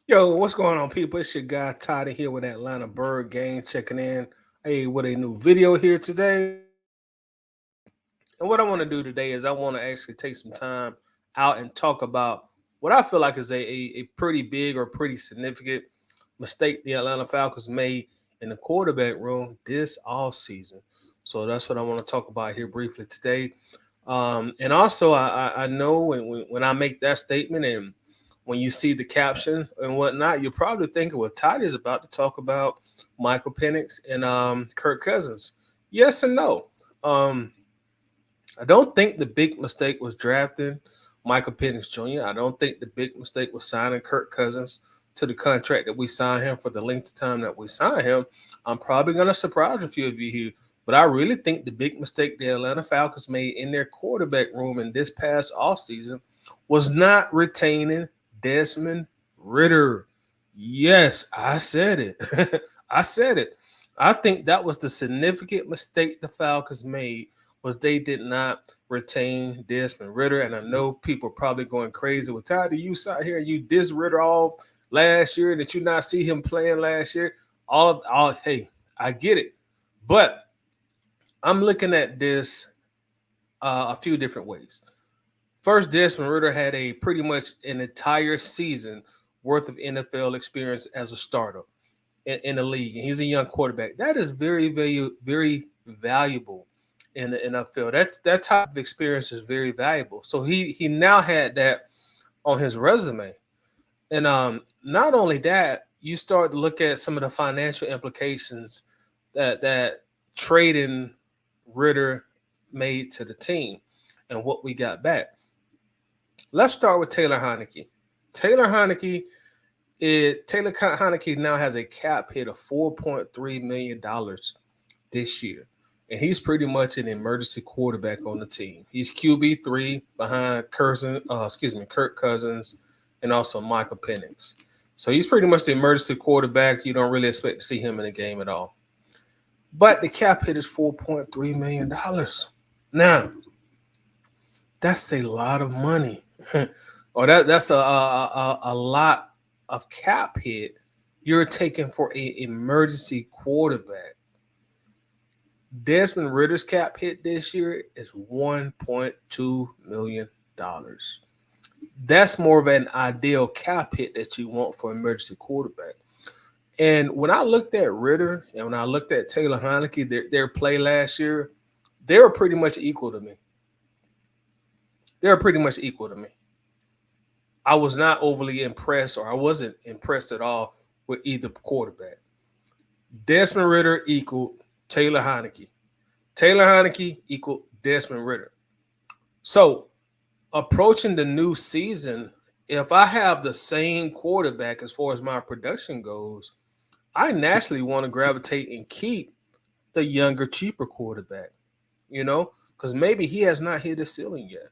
Yo, what's going on, people? It's your guy Todd here with Atlanta Bird Gang checking in. Hey, with a new video here today. And what I want to do today is I want to actually take some time out and talk about what I feel like is a pretty big or pretty significant mistake the Atlanta Falcons made in the quarterback room this off season. So that's what I want to talk about here briefly today. And also, I know when I make that statement and when you see the caption and whatnot, you're probably thinking, well, Todd is about to talk about Michael Penix and Kirk Cousins. Yes and no. I don't think the big mistake was drafting Michael Penix Jr. I don't think the big mistake was signing Kirk Cousins to the contract that we signed him for the length of time that we signed him. I'm probably going to surprise a few of you here, but I really think the big mistake the Atlanta Falcons made in their quarterback room in this past offseason was not retaining Desmond Ridder. Yes, I said it. I said it. I think that was the significant mistake the Falcons made was they did not retain Desmond Ridder. And I know people are probably going crazy. Well, Ty, you sat here and you diss Ridder all last year. Did you not see him playing last year? Hey, I get it. But I'm looking at this a few different ways. First, Desmond Ridder had a pretty much an entire season worth of NFL experience as a starter in the league. And he's a young quarterback. That is very valuable in the NFL. That type of experience is very valuable. So he now had that on his resume. And not only that, you start to look at some of the financial implications that trading Ridder made to the team and what we got back. Let's start with Taylor Heinicke. Taylor Heinicke now has a cap hit of $4.3 million this year, and he's pretty much an emergency quarterback on the team. He's QB3 behind Kirk Cousins, and also Michael Penix. So he's pretty much the emergency quarterback. You don't really expect to see him in the game at all. But the cap hit is $4.3 million. Now, that's a lot of money. Or that's a lot of cap hit you're taking for a emergency quarterback. Desmond Ridder's cap hit this year is $1.2 million. That's more of an ideal cap hit that you want for emergency quarterback. And when I looked at Ridder and when I looked at Taylor Heinicke, their play last year, they were pretty much equal to me. They're pretty much equal to me. I was not overly impressed, or I wasn't impressed at all with either quarterback. Desmond Ridder equaled Taylor Heinicke. Taylor Heinicke equaled Desmond Ridder. So, approaching the new season, if I have the same quarterback as far as my production goes, I naturally want to gravitate and keep the younger, cheaper quarterback, because maybe he has not hit his ceiling yet.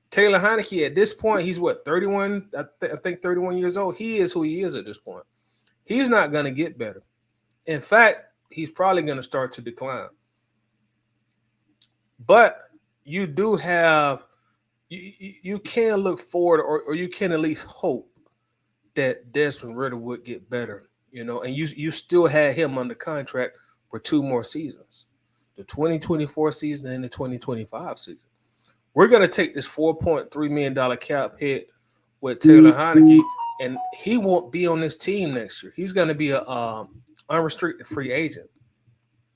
Taylor Heinicke, at this point, he's what, 31? I think 31 years old. He is who he is at this point. He's not going to get better. In fact, he's probably going to start to decline. But you do have, you can look forward, or you can at least hope that Desmond Ridder would get better, and you still had him under contract for 2 more seasons, the 2024 season and the 2025 season. We're going to take this $4.3 million cap hit with Taylor Heinicke, and he won't be on this team next year. He's going to be a unrestricted free agent.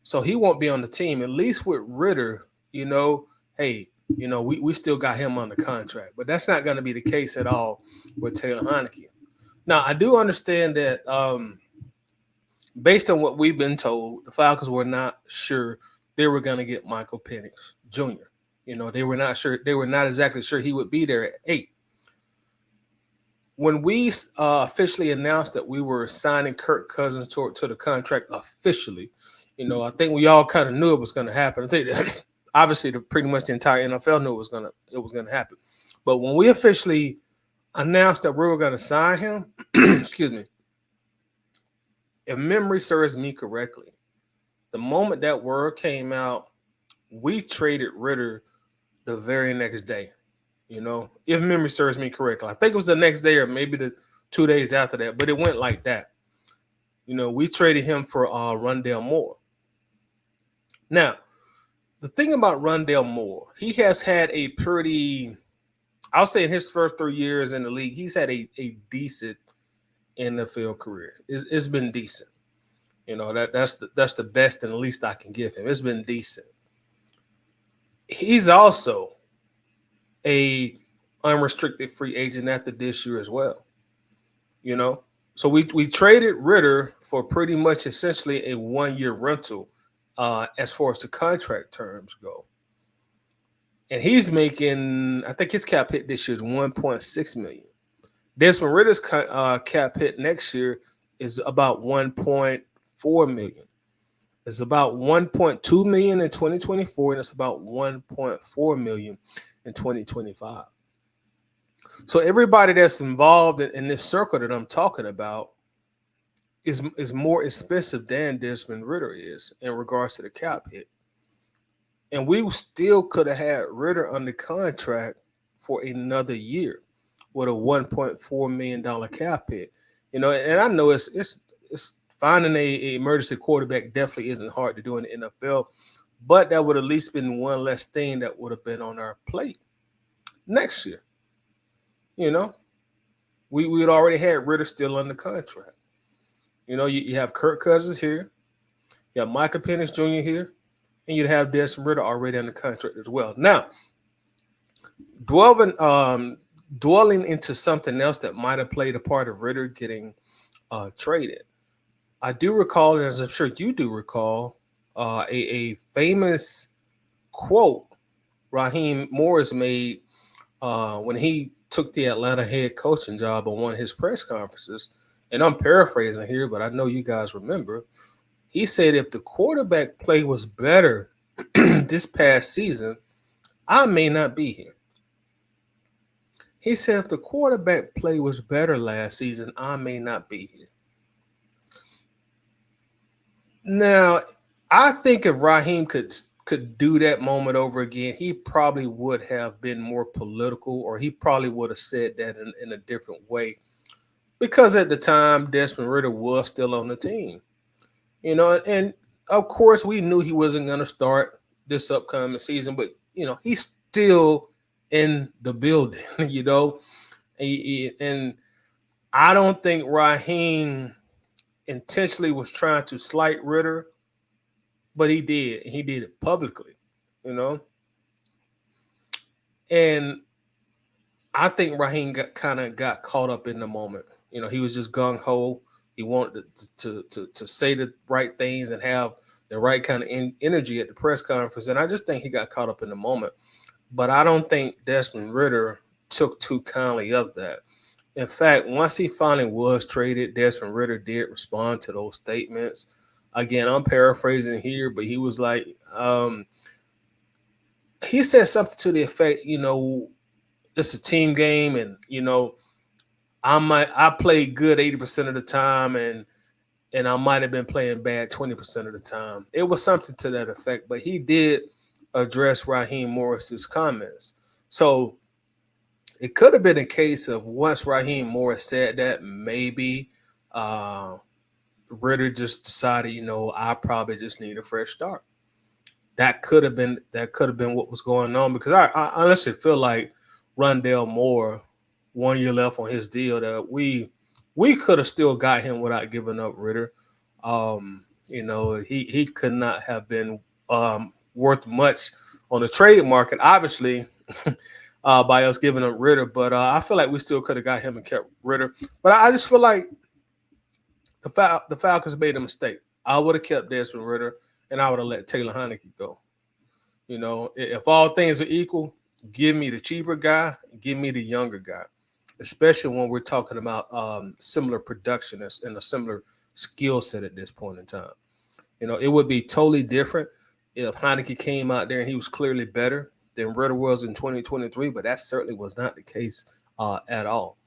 So he won't be on the team. At least with Ridder, hey, we still got him on the contract. But that's not going to be the case at all with Taylor Heinicke. Now, I do understand that based on what we've been told, the Falcons were not sure they were going to get Michael Penix Jr. They were not sure. They were not exactly sure he would be there at 8. When we officially announced that we were signing Kirk Cousins to the contract officially, I think we all kind of knew it was going to happen. I think that, obviously, pretty much the entire NFL knew it was going to happen. But when we officially announced that we were going to sign him, excuse me, if memory serves me correctly, the moment that word came out, we traded Ridder the very next day. If memory serves me correctly. I think it was the next day or maybe the 2 days after that, but it went like that. We traded him for Rondale Moore. Now, the thing about Rondale Moore, he has had a pretty, I'll say in his first 3 years in the league, he's had a decent NFL career. It's been decent. That's the best and the least I can give him. It's been decent. He's also a unrestricted free agent after this year as well. So we traded Ridder for pretty much essentially a 1-year rental as far as the contract terms go. And he's making, I think his cap hit this year is 1.6 million. Desmond Ridder's cap hit next year is about 1.4 million. It's about 1.2 million in 2024, and it's about 1.4 million in 2025. So everybody that's involved in this circle that I'm talking about is more expensive than Desmond Ridder is in regards to the cap hit. And we still could have had Ridder under contract for another year with a $1.4 million cap hit. And I know it's finding a emergency quarterback definitely isn't hard to do in the NFL, but that would at least been one less thing that would have been on our plate next year. We'd already had Ridder still under contract. You have Kirk Cousins here, you have Michael Penix Jr. here, and you'd have Desmond Ridder already under contract as well. Now, dwelling into something else that might have played a part of Ridder getting traded. I do recall, and as I'm sure you do recall, a famous quote Raheem Morris made when he took the Atlanta head coaching job on one of his press conferences. And I'm paraphrasing here, but I know you guys remember. He said, if the quarterback play was better this past season, I may not be here. He said, if the quarterback play was better last season, I may not be here. Now, I think if Raheem could do that moment over again, he probably would have been more political, or he probably would have said that in a different way. Because at the time, Desmond Ridder was still on the team. And of course, we knew he wasn't going to start this upcoming season, but, he's still in the building, And I don't think Raheem intentionally was trying to slight Ridder, but he did. And he did it publicly, And I think Raheem got caught up in the moment. He was just gung ho. He wanted to say the right things and have the right kind of energy at the press conference. And I just think he got caught up in the moment. But I don't think Desmond Ridder took too kindly of that. In fact, once he finally was traded, Desmond Ridder did respond to those statements. Again, I'm paraphrasing here, but he was like, he said something to the effect, it's a team game, and I played good 80% of the time, and I might have been playing bad 20% of the time. It was something to that effect, but he did address Raheem Morris's comments. So it could have been a case of once Raheem Morris said that, maybe Ridder just decided, I probably just need a fresh start. That could have been what was going on, because I honestly feel like Rondale Moore, 1 year left on his deal, that we could have still got him without giving up Ridder. He could not have been worth much on the trade market, obviously, by us giving up Ridder. But I feel like we still could have got him and kept Ridder. But I just feel like the Falcons made a mistake. I would have kept Desmond Ridder, and I would have let Taylor Heinicke go. If all things are equal, give me the cheaper guy, give me the younger guy, especially when we're talking about similar production and a similar skill set at this point in time. It would be totally different if Heinicke came out there and he was clearly better than Ridder was in 2023, but that certainly was not the case at all.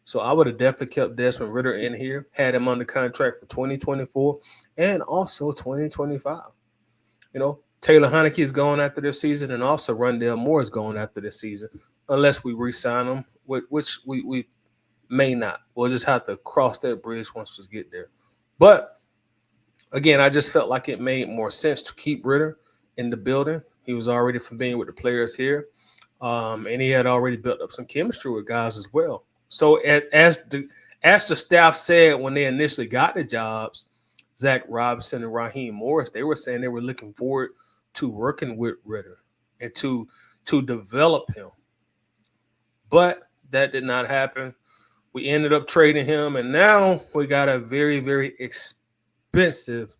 So I would have definitely kept Desmond Ridder in here, had him under contract for 2024 and also 2025. Taylor Heinicke is going after this season, and also Rondale Moore is going after this season, unless we re-sign him, which we may not. We'll just have to cross that bridge once we get there. But again, I just felt like it made more sense to keep Ridder in the building. He was already familiar with the players here, and he had already built up some chemistry with guys as well. So as the staff said when they initially got the jobs, Zach Robinson and Raheem Morris, they were saying they were looking forward to working with Ridder and to develop him. But that did not happen. We ended up trading him, and now we got a very, very expensive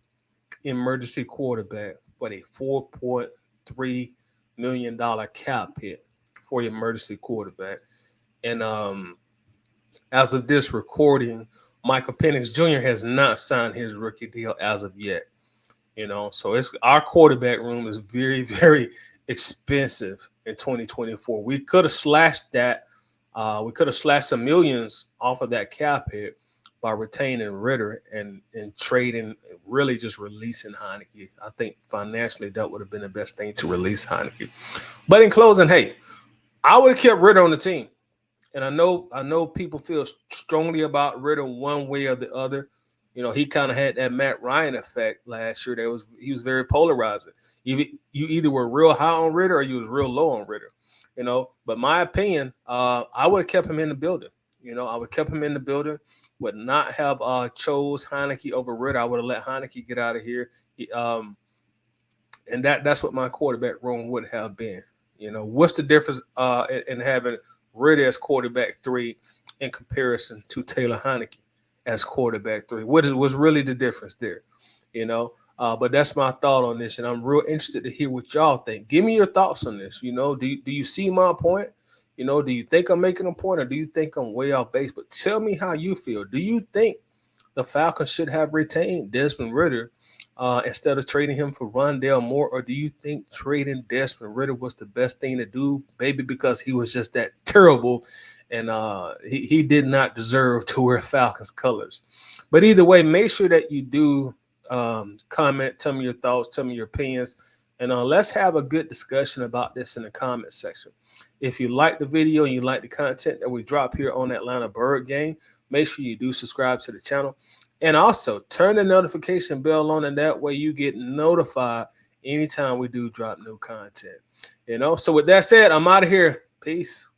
emergency quarterback with a $4.3 million cap hit for emergency quarterback. And as of this recording, Michael Penix Jr. has not signed his rookie deal as of yet. So it's our quarterback room is very, very expensive in 2024. We could have slashed that. We could have slashed some millions off of that cap hit by retaining Ridder and trading, really just releasing Heinicke. I think financially that would have been the best thing to release Heinicke. But in closing, hey, I would have kept Ridder on the team. And I know people feel strongly about Ridder one way or the other. He kind of had that Matt Ryan effect last year. He was very polarizing. You either were real high on Ridder or you was real low on Ridder. But my opinion, I would have kept him in the building. I would have kept him in the building. Would not have chose Heinicke over Ridder. I would have let Heinicke get out of here. And that's what my quarterback room would have been. What's the difference in having Ridder as quarterback 3 in comparison to Taylor Heinicke as quarterback 3? What's really the difference there? But that's my thought on this, and I'm real interested to hear what y'all think. Give me your thoughts on this. Do you see my point? Do you think I'm making a point, or do you think I'm way off base? But tell me how you feel. Do you think the Falcons should have retained Desmond Ridder instead of trading him for Rondale Moore, or do you think trading Desmond Ridder was the best thing to do, maybe because he was just that terrible and he did not deserve to wear Falcons colors? But either way, make sure that you do comment, tell me your thoughts, tell me your opinions, and let's have a good discussion about this in the comment section. If you like the video and you like the content that we drop here on Atlanta Bird Game, make sure you do subscribe to the channel. And also turn the notification bell on, and that way you get notified anytime we do drop new content. So with that said, I'm out of here. Peace.